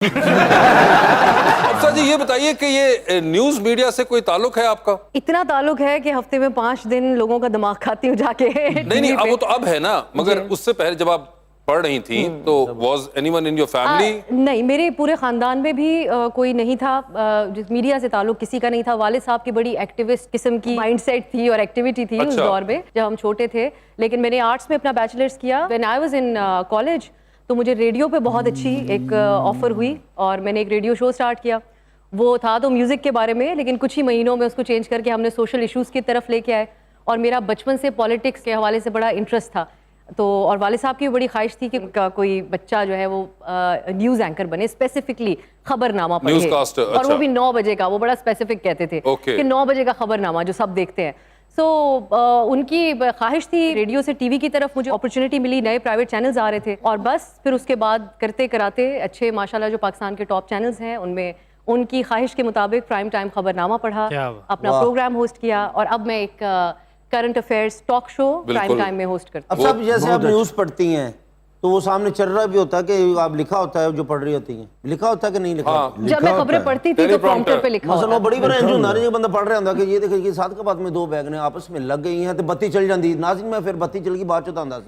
अफसा जी, ये बताइए कि ये न्यूज मीडिया से कोई ताल्लुक है आपका? इतना ताल्लुक है कि हफ्ते में 5 दिन लोगों का दिमाग खाती हूँ जाके। नहीं, अब वो तो अब है ना, मगर उससे पहले जब आप पढ़ रही थी तो was anyone in your family? नहीं, मेरे पूरे खानदान में भी कोई नहीं था, जिस मीडिया से ताल्लुक किसी का नहीं था। वालिद साहब की बड़ी एक्टिविस्ट किस्म की माइंडसेट थी और एक्टिविटी थी उस दौर में जब हम छोटे थे। लेकिन मैंने आर्ट्स में अपना बैचलर्स किया। When I was in college तो मुझे रेडियो पे बहुत अच्छी एक ऑफर हुई और मैंने एक रेडियो शो स्टार्ट किया। वो था तो म्यूजिक के बारे में, लेकिन कुछ ही महीनों में उसको चेंज करके हमने सोशल इश्यूज की तरफ लेके आए। और मेरा बचपन से पॉलिटिक्स के हवाले से बड़ा इंटरेस्ट था, तो और वालिद साहब की बड़ी ख्वाहिश थी कि कोई बच्चा जो है वो न्यूज़ एंकर बने, स्पेसिफिकली खबरनामा पढ़े। और वो भी 9 बजे का, वो बड़ा स्पेसिफिक कहते थे कि 9 बजे का खबरनामा जो सब देखते हैं। सो उनकी ख्वाहिश थी। रेडियो से टीवी की तरफ मुझे अपॉर्चुनिटी मिली, नए प्राइवेट चैनल्स आ रहे थे और बस फिर उसके बाद करते कराते अच्छे माशाल्लाह जो पाकिस्तान के टॉप चैनल्स हैं उनमें उनकी ख्वाहिश के मुताबिक प्राइम टाइम खबरनामा पढ़ा, अपना प्रोग्राम होस्ट किया और अब मैं एक current affairs talk show prime time में होस्ट करती हूँ। अब सब जैसे आप न्यूज़ पढ़ती हैं तो वो सामने चल रहा भी होता है कि आप लिखा होता है जो पढ़ रही होती हैं, लिखा होता है कि नहीं लिखा होता? जब मैं खबरें पढ़ती थी तो प्रॉम्प्टर पे लिखा मसला बड़ी बड़ा इंजन नारी जो बंदा पढ़ रहा होता कि ये देखिए कि साथ के बाद में 2 बैग ने आपस में लग गई हैं तो बत्ती चल जाती नाज़िन में, फिर बत्ती चल गई बात चुता अंदाज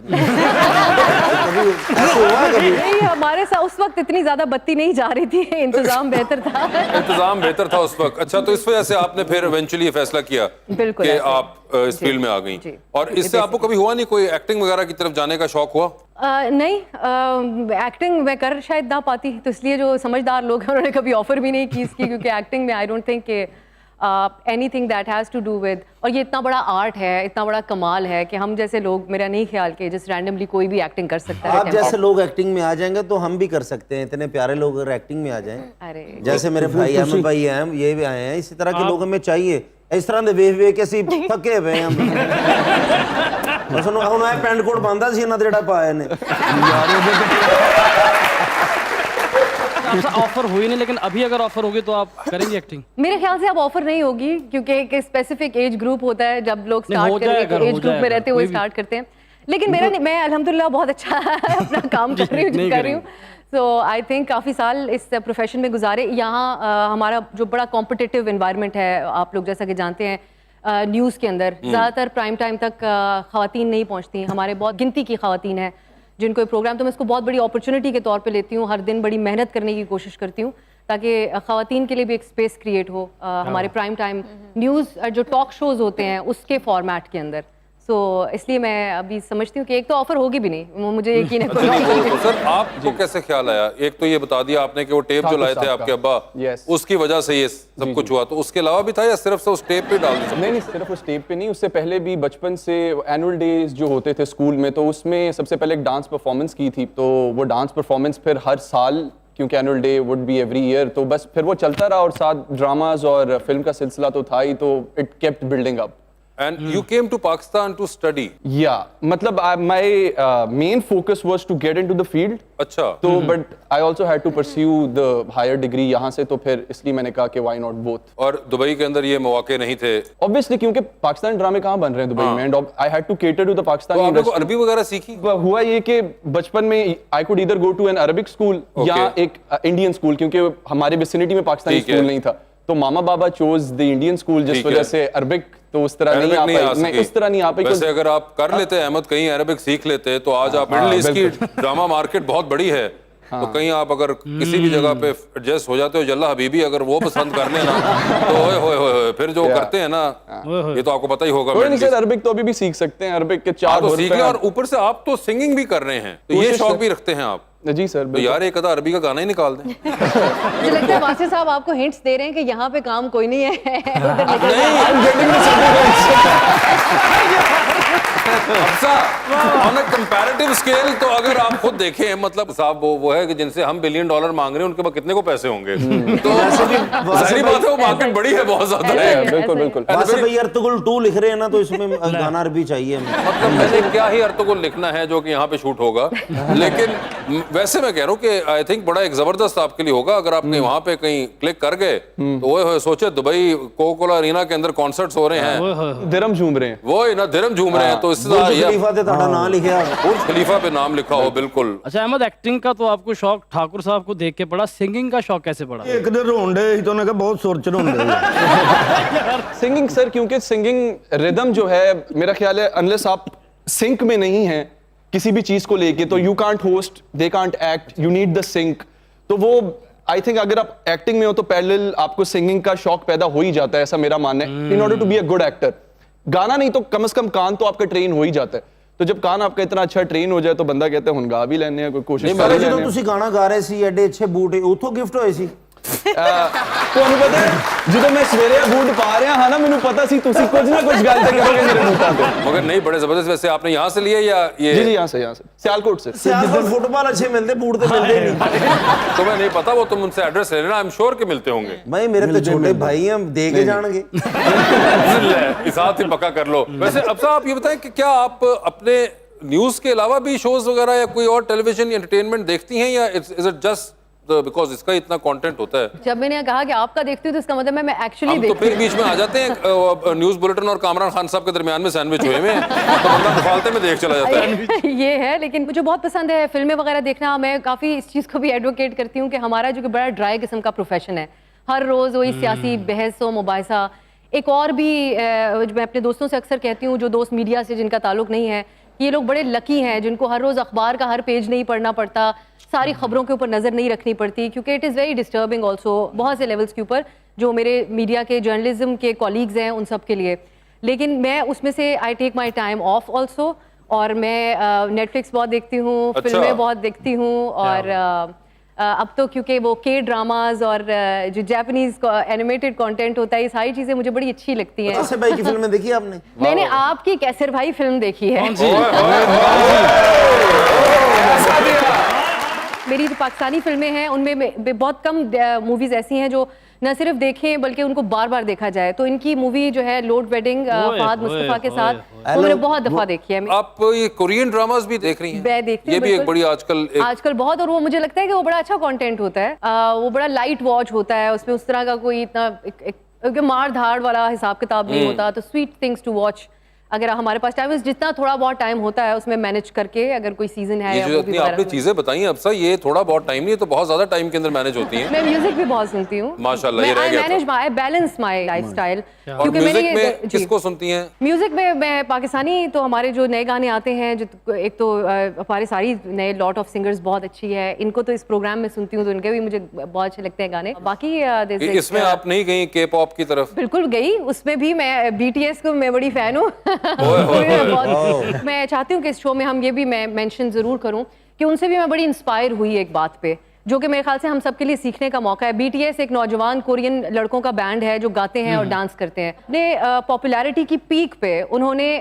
नहीं, हमारे साथ उस वक्त इतनी ज्यादा बत्ती नहीं जा रही थी, इंतजाम बेहतर था। इंतजाम बेहतर था उस वक्त। अच्छा, तो इस वजह से आपने फिर इवेंचुअली ये फैसला किया बिल्कुल कि आप इस फील्ड में आ गई। और इससे आपको कभी हुआ नहीं, कोई एक्टिंग वगैरह की तरफ जाने का शौक हुआ? नहीं, एक्टिंग मैं कर शायद ना पाती, तो इसलिए जो समझदार लोग हैं उन्होंने कभी ऑफर भी नहीं की इसकी, क्योंकि एक्टिंग में आई डोंट थिंक कि anything that has to do with, और ये इतना बड़ा आर्ट है, इतना बड़ा कमाल है कि हम जैसे लोग, मेरा नहीं ख्याल कि जिस रैंडमली कोई भी एक्टिंग कर सकता है। आप जैसे लोग एक्टिंग में आ जाएंगे तो हम भी कर सकते हैं। इतने प्यारे लोग अगर एक्टिंग में आ जाएं, अरे जैसे मेरे भाई अहमद भाई हैं, ये भी आए हैं, इसी तरह के लोग हमें चाहिए। इस तरह ਦੇ ਵੇਖ ਵੇਖ ਕੇ ਅਸੀਂ ਥੱਕੇ ਪਏ ਆਂ ਬਸ ਹੁਣ ਇਹ ਪੈਂਟ ਕੋਟ ਬੰਦਾ ਸੀ ਇਹਨਾਂ ਦੇ ਜਿਹੜਾ ਪਾਇਆ ਨੇ ऑफर हुई नहीं, लेकिन अभी अगर ऑफर होगी तो आप करेंगे एक्टिंग? मेरे ख्याल से अब ऑफर नहीं होगी, क्योंकि एक स्पेसिफिक एज ग्रुप होता है जब लोग स्टार्ट करते हैं, एज ग्रुप में रहते हुए स्टार्ट करते हैं। लेकिन मेरा मैं अल्हम्दुलिल्लाह बहुत अच्छा अपना काम कर रही हूँ। सो आई थिंक काफ़ी साल इस प्रोफेशन में गुजारे। यहाँ हमारा जो बड़ा कॉम्पिटिटिव इन्वायरमेंट है, आप लोग जैसा कि जानते हैं, न्यूज़ के अंदर ज़्यादातर प्राइम टाइम तक ख़वातीन नहीं पहुँचती। हमारे बहुत गिनती की ख़वातीन हैं जिनको प्रोग्राम, तो मैं इसको बहुत बड़ी अपॉर्चुनिटी के तौर पे लेती हूँ। हर दिन बड़ी मेहनत करने की कोशिश करती हूँ ताकि ख़वातीन के लिए भी एक स्पेस क्रिएट हो हमारे प्राइम टाइम न्यूज़ जो टॉक शोज़ होते हैं उसके फॉर्मेट के अंदर। सो इसलिए मैं अभी समझती हूँ कि एक तो ऑफर होगी भी नहीं, मुझे यकीन है। तो सर आपको कैसे ख्याल आया? एक तो ये बता दिया आपने कि वो टेप जो लाए थे आपके अब्बा, उसकी वजह से ये सब कुछ हुआ, तो उसके अलावा भी था या सिर्फ से उस टेप पे डाल दिया? नहीं, सिर्फ उस टेप पे नहीं, उससे पहले भी बचपन से एनुअल डेज जो होते थे स्कूल में, तो उसमें सबसे पहले एक डांस परफॉर्मेंस की थी। तो वो डांस परफॉर्मेंस फिर हर साल, क्योंकि annual day would be every year, तो बस फिर वो चलता रहा और साथ ड्रामाज और फिल्म का सिलसिला तो था ही, तो it kept building up. And you came to Pakistan to study? Yeah, मतलब my main focus was to get into the field. अच्छा। तो but I also had to pursue the higher degree यहाँ से, तो फिर इसलिए मैंने कहा कि why not both। और दुबई के अंदर ये मौके नहीं थे? Obviously, क्योंकि पाकिस्तानी ड्रामे कहाँ बन रहे हैं दुबई में, and I had to cater to the Pakistani industry। तो आपने अरबी वगैरह सीखी? हुआ ये कि बचपन में I could either go to an Arabic school या एक Indian school, क्योंकि हमारे विसिनिटी में पाकिस्तानी स्कूल नहीं था, तो मामा बाबा चोज द इंडियन स्कूल, जिस वजह से अरबिक तो उस तरह नहीं आ पाई। उस तरह नहीं आ पाई। वैसे अगर आप कर लेते अहमद, कहीं अरबिक सीख लेते तो आज आप मिडिल ईस्ट की ड्रामा मार्केट बहुत बड़ी है, तो कहीं आप अगर किसी भी जगह पे एडजस्ट हो जाते हो, जल्ला हबीबी अगर वो पसंद कर लेना तो ओए होए होए, फिर जो करते हैं ना, ये तो आपको पता ही होगा। अरबिक तो अभी भी सीख सकते हैं, अरबिक के 4 सीख लें, और ऊपर से आप तो सिंगिंग भी कर रहे हैं, तो ये शौक भी रखते हैं आप? जी सर। तो यार एक आधा अरबी का गाना ही निकाल दें। मुझे लगता है वासिफ साहब आपको हिंट्स दे रहे हैं कि यहाँ पे काम कोई नहीं है। ऑन अ कंपैरेटिव स्केल तो अगर आप खुद देखें, मतलब साहब वो है कि जिनसे हम $1 बिलियन मांग रहे हैं उनके पास कितने को पैसे होंगे, तो जाहिर बात है वो मार्केट बड़ी है, बहुत ज्यादा है। बिल्कुल बिल्कुल। वैसे भाई अर्तुगरुल 2 लिख रहे हैं ना, तो इसमें गाना अरबी चाहिए। मतलब मैंने क्या ही अर्तुगरुल लिखना है जो कि यहाँ पे शूट होगा, लेकिन वैसे मैं कह रहा हूँ कि आई थिंक बड़ा एक जबरदस्त आपके लिए होगा अगर आपने वहाँ पे कहीं क्लिक कर गए तो वो सोचे दुबई कोका कोला अरीना के अंदर कॉन्सर्ट्स हो रहे हैं, दिरहम झूम रहे हैं, वो ना दिरहम झूम रहे रहे हैं तो इससे बुर्ज ये खलीफा ते ਤੁਹਾਡਾ ਨਾਂ ਲਿਖਿਆ बुर्ज खलीफा पे नाम लिखा हो बिल्कुल। अच्छा अहमद, एक्टिंग का तो आपको शौक ठाकुर साहब को देख के पड़ा, सिंगिंग का शौक कैसे पड़ा? एक दिन रोन डे तो उन्होंने कहा बहुत सुर च रोन डे। सिंगिंग सर, क्योंकि सिंगिंग रिदम जो है मेरा ख्याल है अनलेस आप सिंक में नहीं हैं किसी भी चीज को लेके तो you can't host, they can't act, you need the sync. तो वो आई थिंक अगर आप एक्टिंग में हो तो पैरेलल आपको सिंगिंग का शौक पैदा हो ही जाता है, ऐसा मेरा मानना है। In order to be a good actor, गाना नहीं तो कम से कम कान तो आपका ट्रेन हो ही जाता है। तो जब कान आपका इतना अच्छा ट्रेन हो जाए तो बंदा कहता है हुन गा भी लेने हैं, कोई कोशिश कर ਜਦੋਂ लेने ਤੁਸੀਂ ਗਾਣਾ ਗਾ ਰਹੇ ਸੀ ਐਡੇ ਅੱਛੇ ਬੂਟ ਉਥੋਂ ਗਿਫਟ ਹੋਏ ਸੀ। ਤੁਹਾਨੂੰ ਪਤਾ ਹੈ ਜਦੋਂ ਮੈਂ ਸਵੇਰੇ ਬੂਟ ਪਾ ਰਿਹਾ ਹਾਂ ਨਾ ਮੈਨੂੰ ਪਤਾ ਸੀ ਤੁਸੀਂ ਕੁਝ ਨਾ ਕੁਝ ਗੱਲ ਤੇ ਕਰੋਗੇ ਮੇਰੇ ਬੂਟਾਂ ਤੇ। मगर नहीं बड़े जबरदस्त। वैसे आपने यहाँ से लिए या ये? जी जी यहाँ से सियालकोट से। ਸਿਆਲਕੋਟ ਫੁੱਟਬਾਲ ਅੱਛੇ ਮਿਲਦੇ ਬੂਟ ਤੇ ਮਿਲਦੇ ਨਹੀਂ। तुम्हें नहीं पता, वो तुम उनसे एड्रेस ले लेना, आई एम श्योर के मिलते होंगे। भाई मेरे तो छोटे भाई हैं, दे के जाएंगे। साथ ही पक्का कर लो। वैसे अब साहब आप ये बताएं कि क्या आप अपने न्यूज के अलावा भी शोज वगैरह या कोई और टेलीविजन एंटरटेनमेंट देखती हैं या इज इट जस्ट बिकॉज इसका इतना कंटेंट होता है? जब मैंने कहा कि आपका देखती हूँ तो इसका मतलब मैं एक्चुअली हम तो देखती फिर बीच में आ जाते हैं न्यूज बुलेटिन और कामरान खान साहब के दरमियान में सैंडविच हुए में तो बंदा मुखालते में देख चला जाता है। हूँ। ये है, लेकिन मुझे बहुत पसंद है फिल्में वगैरह देखना। मैं काफ़ी इस चीज़ को भी एडवोकेट करती हूँ कि हमारा जो कि बड़ा ड्राई किस्म का प्रोफेशन है, हर रोज़ वही सियासी बहस हो, मुबाहिसा। एक और भी जो मैं अपने दोस्तों से अक्सर कहती हूँ, जो दोस्त मीडिया से जिनका ताल्लुक नहीं है, ये लोग बड़े लकी हैं जिनको हर रोज़ अखबार का हर पेज नहीं पढ़ना पड़ता, सारी खबरों के ऊपर नज़र नहीं रखनी पड़ती, क्योंकि it is very disturbing also बहुत से लेवल्स के ऊपर, जो मेरे मीडिया के जर्नलिज्म के कॉलीग्स हैं उन सब के लिए। लेकिन मैं उसमें से I take my time off also, और मैं नेटफ्लिक्स बहुत देखती हूँ, अच्छा। फिल्में बहुत देखती हूँ, और अब तो क्योंकि वो के ड्रामाज और जो जापानीज एनिमेटेड कंटेंट होता है, ये सारी चीज़ें मुझे बड़ी अच्छी लगती हैं। कैसर भाई की फिल्में देखी आपने? मैंने आपकी कैसर भाई फिल्म देखी है। मेरी जो पाकिस्तानी फिल्में हैं उनमें बहुत कम मूवीज ऐसी हैं जो न सिर्फ देखें बल्कि उनको बार बार देखा जाए। तो इनकी मूवी जो है लोड वेडिंग फहद मुस्तफा के साथ, वो मैंने बहुत दफा देखी है। आप ये कोरियन ड्रामास भी देख रही हैं? मैं देखती हूँ, ये भी एक बिल्कुल। बड़ी आजकल बहुत, और वो मुझे लगता है कि वो बड़ा अच्छा कंटेंट होता है। वो बड़ा लाइट वॉच होता है, उसमें उस तरह का कोई इतना मार धाड़ वाला हिसाब किताब नहीं होता। तो स्वीट थिंग्स टू वॉच, अगर हमारे पास टाइम, जितना थोड़ा बहुत टाइम होता है उसमें मैनेज करके, अगर कोई सीजन है ये या जो movie इतनी वगैरह आपने हो। चीजें बताई अब सर, ये थोड़ा बहुत टाइम नहीं है तो बहुत ज्यादा टाइम के अंदर मैनेज होती हैं। मैं म्यूजिक भी बहुत सुनती हूँ माशाल्लाह, ये रह गया था। Manage my balance my lifestyle. और म्यूजिक में किसको सुनती हैं? म्यूजिक में मैं पाकिस्तानी, तो हमारे जो नए गाने आते हैं, जो एक तो हमारे सारी नए लॉट ऑफ सिंगर्स बहुत अच्छी है, इनको तो इस प्रोग्राम में सुनती हूँ तो उनके भी मुझे बहुत अच्छे लगते हैं गाने। बाकी इसमें आप नहीं गई के पॉप की तरफ? बिल्कुल गई, उसमें भी मैं BTS को मैं बड़ी फैन हूँ। मैं चाहती हूँ कि इस शो में हम ये भी मैं मेंशन जरूर करूँ कि उनसे भी मैं बड़ी इंस्पायर हुई एक बात पे, जो कि मेरे ख्याल से हम सबके लिए सीखने का मौका है। BTS एक नौजवान कोरियन लड़कों का बैंड है जो गाते हैं और डांस करते हैं। अपने पॉपुलैरिटी की पीक पे उन्होंने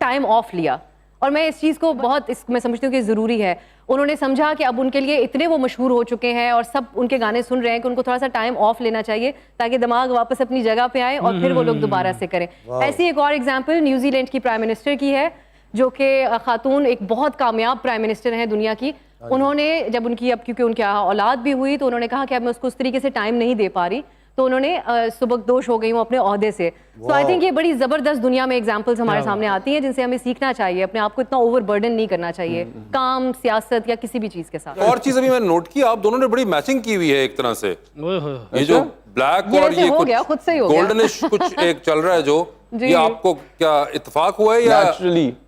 टाइम ऑफ लिया, और मैं इस चीज़ को बहुत मैं समझती हूँ कि ज़रूरी है। उन्होंने समझा कि अब उनके लिए इतने वो मशहूर हो चुके हैं और सब उनके गाने सुन रहे हैं कि उनको थोड़ा सा टाइम ऑफ लेना चाहिए ताकि दिमाग वापस अपनी जगह पे आए और फिर वो लोग दोबारा से करें। ऐसी एक और एग्जांपल न्यूजीलैंड की प्राइम मिनिस्टर की है, जो कि खातून एक बहुत कामयाब प्राइम मिनिस्टर हैं दुनिया की। उन्होंने जब उनकी, अब क्योंकि उनकी औलाद भी हुई, तो उन्होंने कहा कि अब मैं उसको उस तरीके से टाइम नहीं दे पा रही, तो उन्होंने सुबकदोश हो गई हूँ अपने ओहदे से। तो आई थिंक ये बड़ी ज़बरदस्त दुनिया में एग्जांपल्स हमारे सामने आती हैं जिनसे हमें सीखना चाहिए। अपने आप को इतना ओवर बर्डन नहीं करना चाहिए काम, सियासत या किसी भी चीज़ के साथ। और चीज अभी मैंने नोट की, आप दोनों ने बड़ी मैचिंग की हुई है एक तरह से। ये जो ब्लैक ये और वैसे ये हो कुछ गया, खुद से ही हो गया। गोल्डनिश कुछ एक चल रहा है जो, जी। ये आपको क्या इत्तेफाक हुआ है या?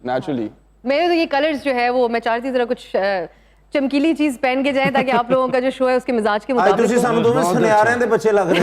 नेचुरली मेरे तो ये कलर्स जो है वो मैं चाहती जरा कुछ चमकीली चीज पहन के जाए ताकि आप लोगों का जो शो है उसके मिजाज के आज मुताबिक ਤੁਸੀਂ हो। ਸਾਨੂੰ ਦੋਵੇਂ ਸੁਨਿਆਰਿਆਂ ਦੇ ਬੱਚੇ ਲੱਗ ਰਹੇ